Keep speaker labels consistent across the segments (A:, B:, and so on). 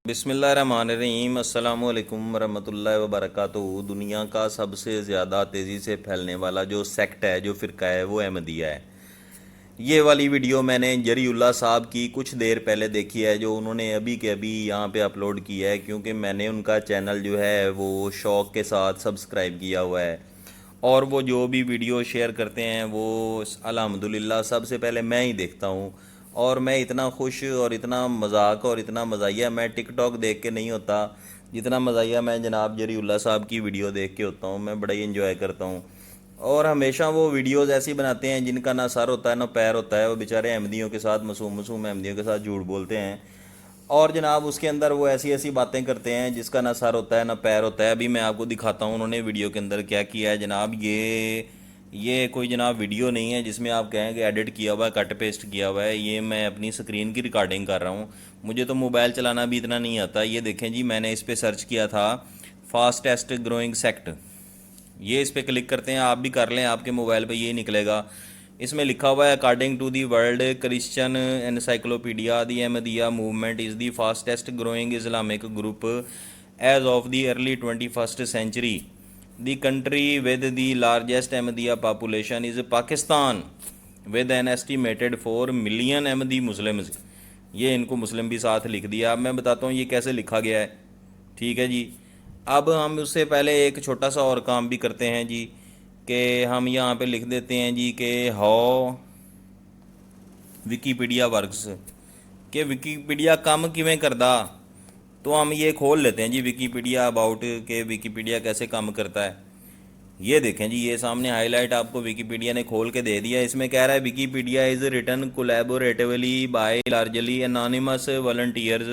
A: बिस्मिल्लाहिर्रहमानिर्रहीम अस्सलामुअलैकुम वरहमतुल्लाहि वबरकातुहू। दुनिया का सबसे ज़्यादा तेज़ी से फैलने वाला जो सेक्ट है, जो फ़िरका है, वो अहमदिया है। ये वाली वीडियो मैंने जरीउल्लाह साहब की कुछ देर पहले देखी है, जो उन्होंने अभी के अभी यहाँ पे अपलोड की है, क्योंकि मैंने उनका चैनल जो है वो शौक़ के साथ सब्सक्राइब किया हुआ है। और वो जो भी वीडियो शेयर करते हैं वो अल्हम्दुलिल्लाह सबसे पहले मैं ही देखता हूँ। और मैं इतना खुश और इतना मजाक और इतना मज़ाहिया मैं टिकटॉक देख के नहीं होता, जितना मज़ाहिया मैं जनाब जरीउल्लाह साहब की वीडियो देख के होता हूँ। मैं बड़ा ही इन्जॉय करता हूँ। और हमेशा वो वीडियोज़ ऐसी बनाते हैं जिनका ना सर होता है ना पैर होता है। वो बेचारे अहमदियों के साथ मासूम मासूम अहमदियों के साथ झूठ बोलते हैं। और जनाब उसके अंदर वो ऐसी ऐसी बातें करते हैं जिसका ना सर होता है ना पैर होता है। अभी मैं आपको दिखाता हूँ उन्होंने वीडियो के अंदर क्या किया है जनाब। ये कोई जनाब वीडियो नहीं है जिसमें आप कहें कि एडिट किया हुआ है, कट पेस्ट किया हुआ है। ये मैं अपनी स्क्रीन की रिकॉर्डिंग कर रहा हूँ। मुझे तो मोबाइल चलाना भी इतना नहीं आता। ये देखें जी, मैंने इस पर सर्च किया था फास्टेस्ट ग्रोइंग सेक्ट। ये इस पर क्लिक करते हैं, आप भी कर लें, आपके मोबाइल पे ये निकलेगा। इसमें लिखा हुआ है according to the world Christian encyclopedia the Ahmadiyya movement is the fastest growing Islamic group as of the early 21st century. The country with the largest Ahmadiyya population is Pakistan with an estimated 4 million Ahmadi Muslims. ये इनको मुस्लिम भी साथ लिख दिया। अब मैं बताता हूँ ये कैसे लिखा गया है। ठीक है जी। अब हम उससे पहले एक छोटा सा और काम भी करते हैं जी, कि हम यहाँ पे लिख देते हैं जी कि हाउ विकीपीडिया वर्क्स, कि विकीपीडिया काम किवें करदा। तो हम ये खोल लेते हैं जी विकीपीडिया अबाउट, के विकीपीडिया कैसे काम करता है। ये देखें जी, ये सामने हाईलाइट आपको विकीपीडिया ने खोल के दे दिया। इसमें कह रहा है Wikipedia is written collaboratively by largely anonymous volunteers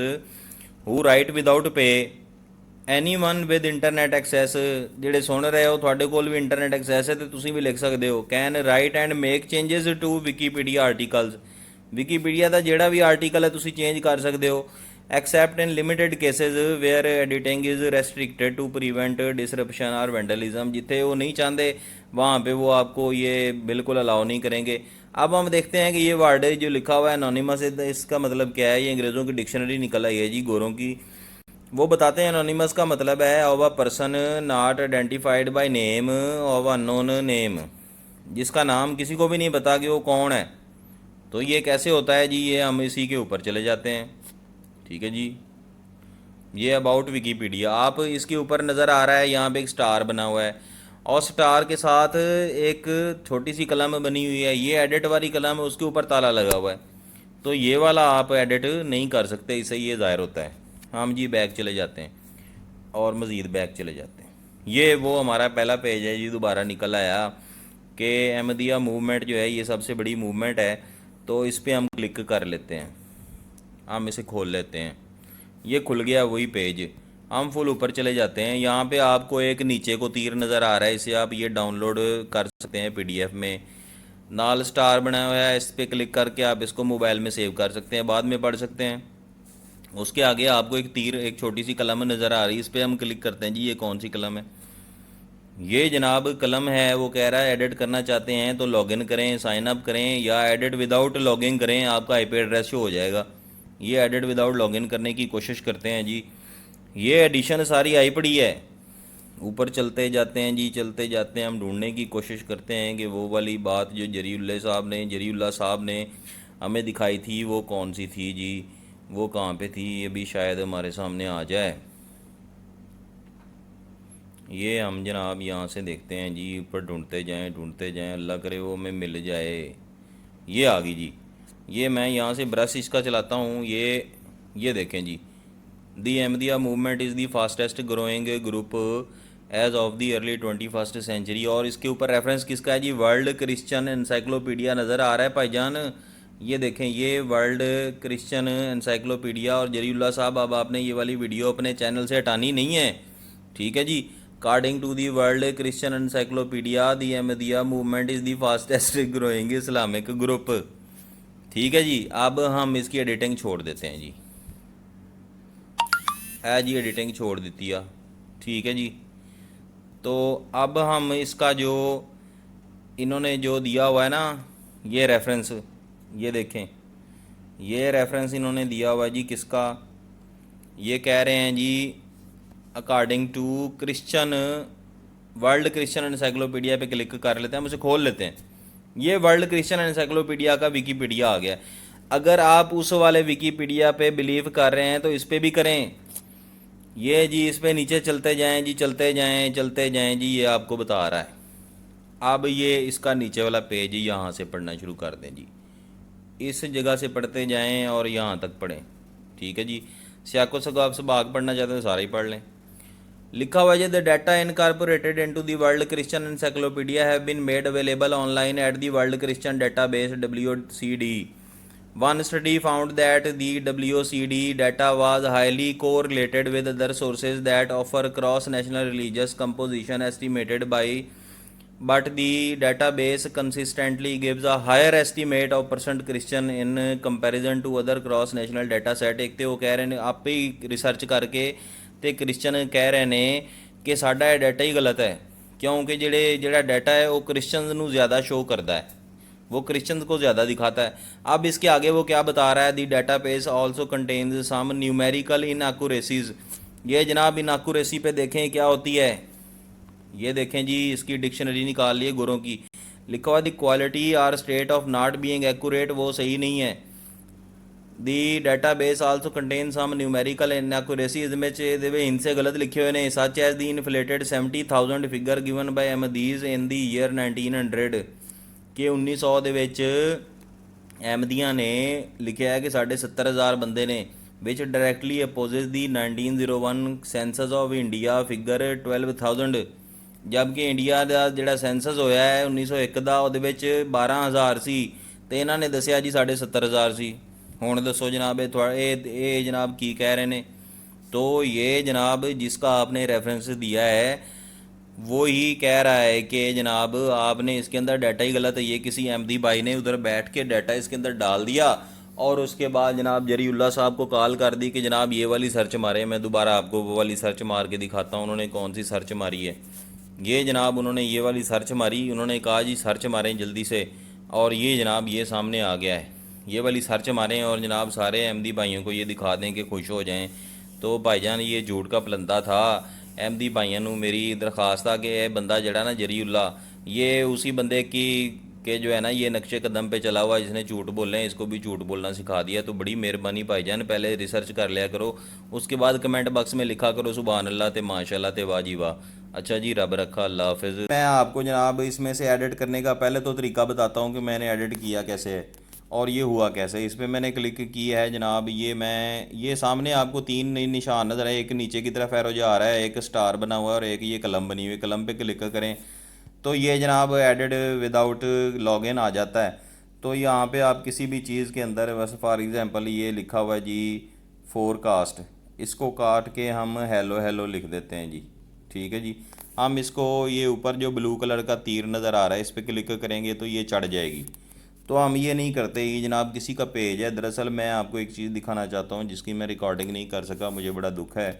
A: who write without pay. Anyone with internet access, ਜਿਹੜੇ ਸੁਣ ਰਹੇ ਹੋ ਤੁਹਾਡੇ ਕੋਲ ਵੀ ਇੰਟਰਨੈਟ ਐਕਸੈਸ ਹੈ ਤੇ ਤੁਸੀਂ ਵੀ ਲਿਖ ਸਕਦੇ ਹੋ। Can write and make changes to Wikipedia articles. Wikipedia ਦਾ ਜਿਹੜਾ ਵੀ ਆਰਟੀਕਲ ਹੈ ਤੁਸੀਂ ਚੇਂਜ ਕਰ ਸਕਦੇ ਹੋ, except in limited cases where editing is restricted to prevent disruption और वेंडलिज्म। जिथे वो नहीं चाहते वहाँ पे वो आपको ये बिल्कुल अलाउ नहीं करेंगे। अब हम देखते हैं कि ये वर्ड जो लिखा हुआ है एनोनिमस, इसका मतलब क्या है। ये अंग्रेज़ों की डिक्शनरी निकल आई है जी, गोरों की। वो बताते हैं एनोनिमस का मतलब है of a person not identified by name of unknown name, जिसका नाम किसी को भी नहीं पता कि वो कौन है। तो ये कैसे होता है जी, ये हम इसी के ऊपर चले जाते हैं। ठीक है जी। ये अबाउट विकीपीडिया, आप इसके ऊपर नज़र आ रहा है यहाँ पे एक स्टार बना हुआ है, और स्टार के साथ एक छोटी सी कलम बनी हुई है। ये एडिट वाली कलम है, उसके ऊपर ताला लगा हुआ है। तो ये वाला आप एडिट नहीं कर सकते, इससे ये ज़ाहिर होता है। हम जी बैक चले जाते हैं और मज़ीद बैक चले जाते हैं। ये वो हमारा पहला पेज है जी, दोबारा निकल आया कि अहमदिया मूवमेंट जो है ये सबसे बड़ी मूवमेंट है। तो इस पर हम क्लिक कर लेते हैं, हम इसे खोल लेते हैं। ये खुल गया वही पेज। हम फुल ऊपर चले जाते हैं। यहाँ पे आपको एक नीचे को तीर नज़र आ रहा है, इसे आप ये डाउनलोड कर सकते हैं पीडीएफ में। नाल स्टार बनाया हुआ है, इस पर क्लिक करके आप इसको मोबाइल में सेव कर सकते हैं, बाद में पढ़ सकते हैं। उसके आगे आपको एक तीर, एक छोटी सी कलम नज़र आ रही है, इस पर हम क्लिक करते हैं जी। ये कौन सी कलम है? ये जनाब कलम है। वो कह रहा है एडिट करना चाहते हैं तो लॉगिन करें, साइन अप करें, या एडिट विदाउट लॉगिन करें, आपका आईपी एड्रेस शो हो जाएगा। ये एडिट विदाउट लॉगिन करने की कोशिश करते हैं जी। ये एडिशन सारी आई पड़ी है। ऊपर चलते जाते हैं जी, चलते जाते हैं। हम ढूंढने की कोशिश करते हैं कि वो वाली बात जो जरीउल्लाह साहब ने हमें दिखाई थी वो कौन सी थी जी, वो कहाँ पे थी। ये भी शायद हमारे सामने आ जाए। ये हम जनाब यहाँ से देखते हैं जी, ऊपर ढूंढते जाएं, अल्लाह करे वो हमें मिल जाए। ये आ गई जी। ये मैं यहाँ से ब्रश इसका चलाता हूँ। ये देखें जी, the Ahmadiyya movement is the fastest growing group as of the early 21st century. और इसके ऊपर रेफरेंस किसका है जी? वर्ल्ड क्रिश्चियन एनसाइक्लोपीडिया नज़र आ रहा है भाईजान। ये देखें, ये वर्ल्ड क्रिश्चियन एनसाइक्लोपीडिया। और जरीउल्लाह साहब, अब आपने ये वाली वीडियो अपने चैनल से हटानी नहीं है, ठीक है जी। According to the world Christian encyclopedia the Ahmadiyya movement is the fastest growing Islamic group. ठीक है जी। अब हम इसकी एडिटिंग छोड़ देते हैं जी। जी एडिटिंग छोड़ देती है, ठीक है जी। तो अब हम इसका जो इन्होंने जो दिया हुआ है ना, ये रेफरेंस, ये देखें, ये रेफरेंस इन्होंने दिया हुआ है जी किसका? ये कह रहे हैं जी according to Christian World Christian Encyclopedia पे क्लिक कर लेते हैं, हम उसे खोल लेते हैं। ये वर्ल्ड क्रिश्चियन एनसाइक्लोपीडिया का विकीपीडिया आ गया। अगर आप उस वाले विकीपीडिया पे बिलीव कर रहे हैं तो इस पे भी करें। ये जी इस पे नीचे चलते जाएं जी, चलते जाएं चलते जाएं जी, ये आपको बता रहा है। अब ये इसका नीचे वाला पेज ही यहाँ से पढ़ना शुरू कर दें जी, इस जगह से पढ़ते जाएं और यहाँ तक पढ़ें। ठीक है जी, सियाको सको आप सब भाग पढ़ना चाहते हैं सारा ही पढ़ लें। लिखा हुआ है the data incorporated into the world Christian encyclopedia have been made available online at the world Christian database WCD। One study found that the WCD data was highly correlated with other sources that offer cross-national religious composition estimated by, but the database consistently gives a higher estimate of percent Christian in comparison to other cross-national data set। एक तो वो कह रहे हैं आप ही research करके ਤੇ Christian ਕਹਿ ਰਹੇ ਨੇ ਕਿ ਸਾਡਾ ਇਹ ਡਾਟਾ ਹੀ ਗਲਤ ਹੈ, क्योंकि ਜਿਹੜਾ डाटा है वो क्रिश्चियंस ਨੂੰ ज़्यादा शो करता है, वो क्रिश्चियंस को ज़्यादा दिखाता है। अब इसके आगे वो क्या बता रहा है, the database also contains some numerical inaccuracies. ये जनाब इनएक्यूरेसी पे देखें क्या होती है, ये देखें जी इसकी डिक्शनरी निकाल लिए गुरों की। लिखा हुआ the quality are state of not being accurate, वो सही नहीं है। The database also contain some numerical inaccuracy, इसमें हिंसे गलत लिखे हुए ने। Such as the inflated 70,000 figure given by Ahmadis in the year 1900 कि 1900 ਦੇ ਵਿੱਚ ਅਹਿਮਦੀਆਂ ਨੇ ਲਿਖਿਆ ਹੈ ਕਿ ਸਾਡੇ 70,000 ਬੰਦੇ ਨੇ, ਵਿਚ directly ਅਪੋਜ਼ਿਸ the 1901 senses of India figure 12,000, ਜਦਕਿ ਇੰਡੀਆ ਦਾ ਜਿਹੜਾ ਸੈਂਸਸ ਹੋਇਆ ਹੈ 1901 ਦਾ ਉਹਦੇ ਵਿੱਚ 12,000 ਸੀ ਤੇ ਇਹਨਾਂ ਨੇ ਦੱਸਿਆ ਜੀ ਸਾਡੇ 70,000 ਸੀ। ਹੁਣ ਦੱਸੋ जनाब ये जनाब की कह रहे हैं। तो ये जनाब जिसका आपने रेफरेंस दिया है वो ही कह रहा है कि जनाब आपने इसके अंदर डाटा ही गलत है। ये किसी अहमदी भाई ने उधर बैठ के डाटा इसके अंदर डाल दिया और उसके बाद जनाब जरीउल्लाह साहब को कॉल कर दी कि जनाब ये वाली सर्च मारे। मैं दोबारा आपको वो वाली सर्च मार के दिखाता हूँ उन्होंने कौन सी सर्च मारी है। ये जनाब उन्होंने ये वाली सर्च मारी, उन्होंने कहा जी सर्च मारें जल्दी से, और ये जनाब ये सामने आ गया है। ये वाली सर्च मारें और जनाब सारे अहमदी भाइयों को ये दिखा दें कि खुश हो जाएं। तो भाईजान ये झूठ का पलंदा था। अहमदी भाइयों को मेरी दरख्वास्त था कि यह बंदा जड़ा ना जरीउल्ला, ये उसी बंदे की के जो है ना ये नक्शे कदम पे चला हुआ जिसने झूठ बोले हैं, इसको भी झूठ बोलना सिखा दिया। तो बड़ी मेहरबानी भाईजान पहले रिसर्च कर लिया करो, उसके बाद कमेंट बॉक्स में लिखा करो सुबहान अल्लाह ते माशाल्लाह ते वाह जी वाह। अच्छा जी रब रखा, अल्लाह हाफिज़। मैं आपको जनाब इसमें से एडिट करने का पहले तो तरीका बताता हूँ कि मैंने एडिट किया कैसे है और ये हुआ कैसे। इस पर मैंने क्लिक किया है जनाब, ये सामने आपको तीन निशान नज़र है, एक नीचे की तरफ एरो जा रहा है, एक स्टार बना हुआ है और एक ये कलम बनी हुई। कलम पे क्लिक करें तो ये जनाब एडिट विदाउट लॉगिन आ जाता है। तो यहाँ पे आप किसी भी चीज़ के अंदर बस फॉर एग्ज़ाम्पल ये लिखा हुआ है जी फोरकास्ट, इसको काट के हम हेलो हेलो लिख देते हैं जी। ठीक है जी, हम इसको ये ऊपर जो ब्लू कलर का तीर नज़र आ रहा है इस पर क्लिक करेंगे तो ये चढ़ जाएगी। तो हम ये नहीं करते, ये जनाब किसी का पेज है। दरअसल मैं आपको एक चीज़ दिखाना चाहता हूँ जिसकी मैं रिकॉर्डिंग नहीं कर सका, मुझे बड़ा दुख है।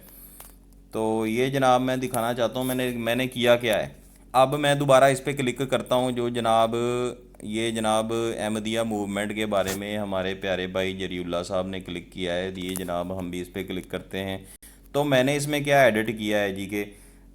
A: तो ये जनाब मैं दिखाना चाहता हूँ मैंने किया क्या है। अब मैं दोबारा इस पर क्लिक करता हूँ जो जनाब ये जनाब अहमदिया मूवमेंट के बारे में हमारे प्यारे भाई जरीउल्लाह साहब ने क्लिक किया है। ये जनाब हम भी इस पर क्लिक करते हैं। तो मैंने इसमें क्या एडिट किया है जी, के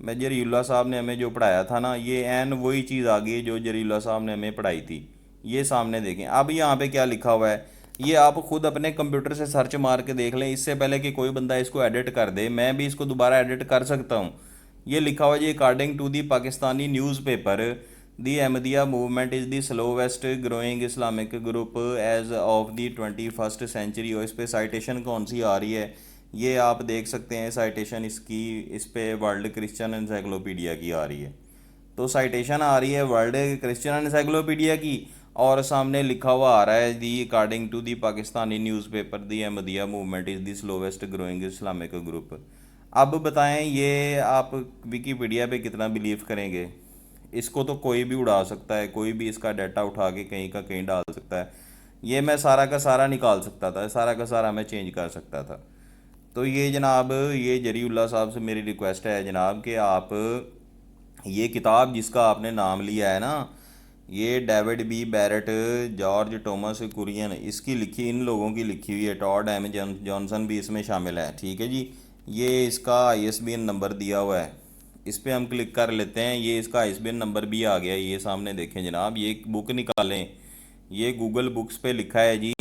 A: मैं जरीउल्लाह साहब ने हमें जो पढ़ाया था ना, ये एन वही चीज़ आ गई जो जरीउल्लाह साहब ने हमें पढ़ाई थी। ये सामने देखें। अब यहाँ पे क्या लिखा हुआ है ये आप खुद अपने कंप्यूटर से सर्च मार के देख लें, इससे पहले कि कोई बंदा इसको एडिट कर दे। मैं भी इसको दोबारा एडिट कर सकता हूँ। ये लिखा हुआ जी according to the Pakistani newspaper the Ahmadiyya movement is the slowest growing Islamic group as of the 21st century. और इस पर साइटेशन कौन सी आ रही है ये आप देख सकते हैं। साइटेशन इसकी इस पर वर्ल्ड क्रिश्चियन एनसाइक्लोपीडिया की आ रही है। तो साइटेशन आ रही है वर्ल्ड क्रिश्चियन एनसाइक्लोपीडिया की और सामने लिखा हुआ आ रहा है the according to the Pakistani newspaper the Ahmadiyya movement is the slowest growing Islamic group. अब बताएं ये आप विकीपीडिया पे कितना बिलीव करेंगे। इसको तो कोई भी उड़ा सकता है, कोई भी इसका डाटा उठा के कहीं का कहीं डाल सकता है। ये मैं सारा का सारा निकाल सकता था, सारा का सारा मैं चेंज कर सकता था। तो ये जनाब ये जरीउल्लाह साहब से मेरी रिक्वेस्ट है जनाब कि आप ये किताब जिसका आपने नाम लिया है ना, ये David B Barrett, George Thomas Kurian, इसकी लिखी, इन लोगों की लिखी हुई है। टॉड एम जॉनसन भी इसमें शामिल है। ठीक है जी। ये इसका ISBN नंबर दिया हुआ है, इस पर हम क्लिक कर लेते हैं। ये इसका ISBN नंबर भी आ गया, ये सामने देखें जनाब। ये एक बुक निकालें, ये गूगल बुक्स पे लिखा है जी।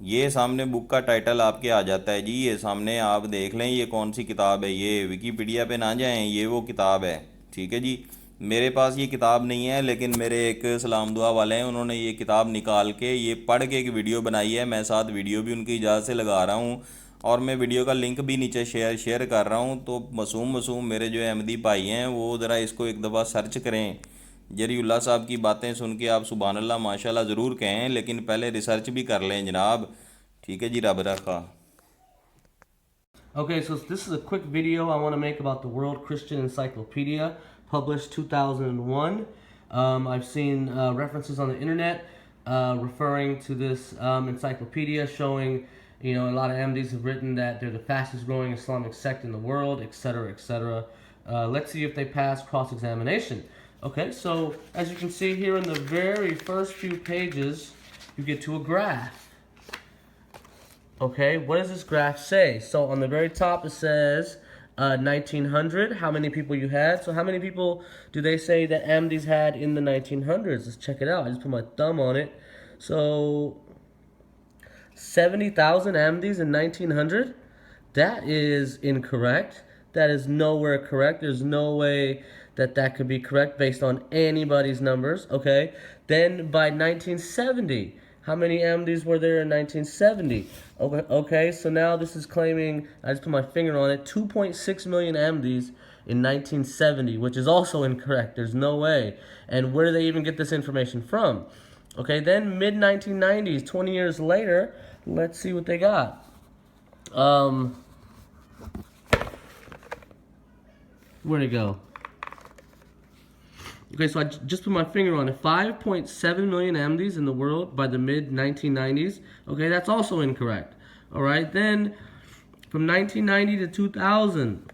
A: ये सामने बुक का टाइटल आपके आ जाता है जी, ये सामने आप देख लें ये कौन सी किताब है। ये विकीपीडिया पे ना जाएं, ये वो किताब है। ठीक है जी। मेरे पास ये किताब नहीं है, लेकिन मेरे एक सलाम दुआ वाले हैं, उन्होंने ये किताब निकाल के ये पढ़ के एक वीडियो बनाई है। मैं साथ वीडियो भी उनकी इजाज़त से लगा रहा हूँ, और मैं वीडियो का लिंक भी नीचे शेयर कर रहा हूँ। तो मासूम मेरे जो अहमदी भाई हैं वो ज़रा इसको एक दफ़ा सर्च करें। जरीउल्लाह साहब की बातें सुन के आप सुभान अल्लाह माशाल्लाह ज़रूर कहें, लेकिन पहले रिसर्च भी कर लें जनाब। ठीक है जी, रब रखा।
B: Okay, so this is a quick video I want to make about the World Christian Encyclopedia, published 2001. I've seen references on the internet referring to this encyclopedia, showing, you know, a lot of MDs have written that they're the fastest growing Islamic sect in the world, etc., etc. Let's see if they pass cross-examination. Okay, so as you can see here in the very first few pages, you get to a graph. Okay, what does this graph say? So on the very top it says 1900, how many people you had. So how many people do they say that Ahmadis had in the 1900s? Let's check it out. I just put my thumb on it. So 70,000 Ahmadis in 1900? That is incorrect. That is nowhere correct. There's no way that that could be correct based on anybody's numbers. Okay, then by 1970, how many Ahmadis were there in 1970? Okay, so now this is claiming, I just put my finger on it, 2.6 million Ahmadis in 1970, which is also incorrect. There's no way. And where do they even get this information from? Okay, then mid-1990s, 20 years later, let's see what they got. Where'd it go? Okay, so I just put my finger on it. 5.7 million Ahmadis in the world by the mid-1990s. Okay, that's also incorrect. All right, then from 1990 to 2000,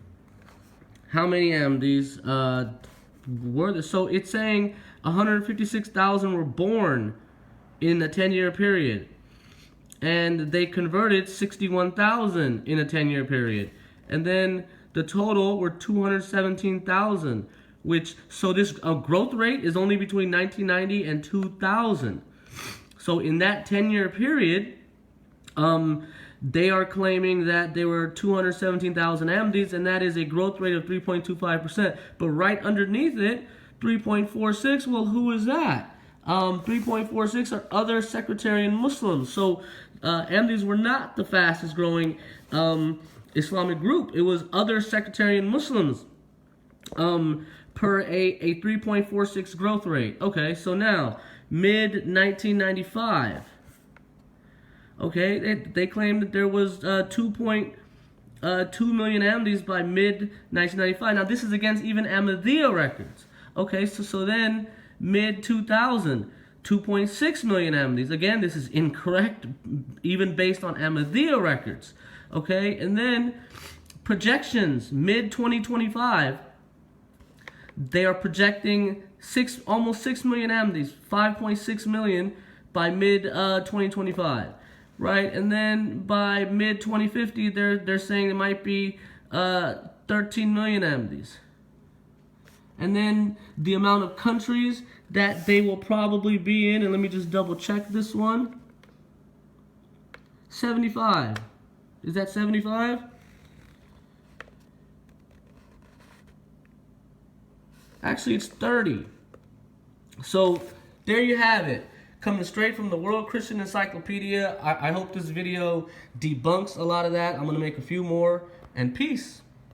B: how many Ahmadis were there? So it's saying 156,000 were born in a 10-year period. And they converted 61,000 in a 10-year period. And then the total were 217,000. Which, so this growth rate is only between 1990 and 2000. So in that 10-year period, they are claiming that there were 217,000 Ahmadis, and that is a growth rate of 3.25%. But right underneath it, 3.46, well, who is that? 3.46 are other sectarian Muslims. So Ahmadis were not the fastest growing Islamic group. It was other sectarian Muslims. Per a 3.46 growth rate. Okay, so now, mid-1995, okay, they claimed that there was 2.2 million Ahmadis by mid-1995. Now, this is against even Ahmadiyya records. Okay, so then, mid-2000, 2.6 million Ahmadis. Again, this is incorrect, even based on Ahmadiyya records. Okay, and then, projections, mid-2025, they are projecting almost 6 million Ahmadis, 5.6 million by mid-2025, right? And then by mid-2050, they're saying it might be 13 million Ahmadis. And then the amount of countries that they will probably be in, and let me just double check this one, 75. Is that 75? Actually, it's 30. So there you have it. Coming straight from the World Christian Encyclopedia. I hope this video debunks a lot of that. I'm going to make a few more. And peace.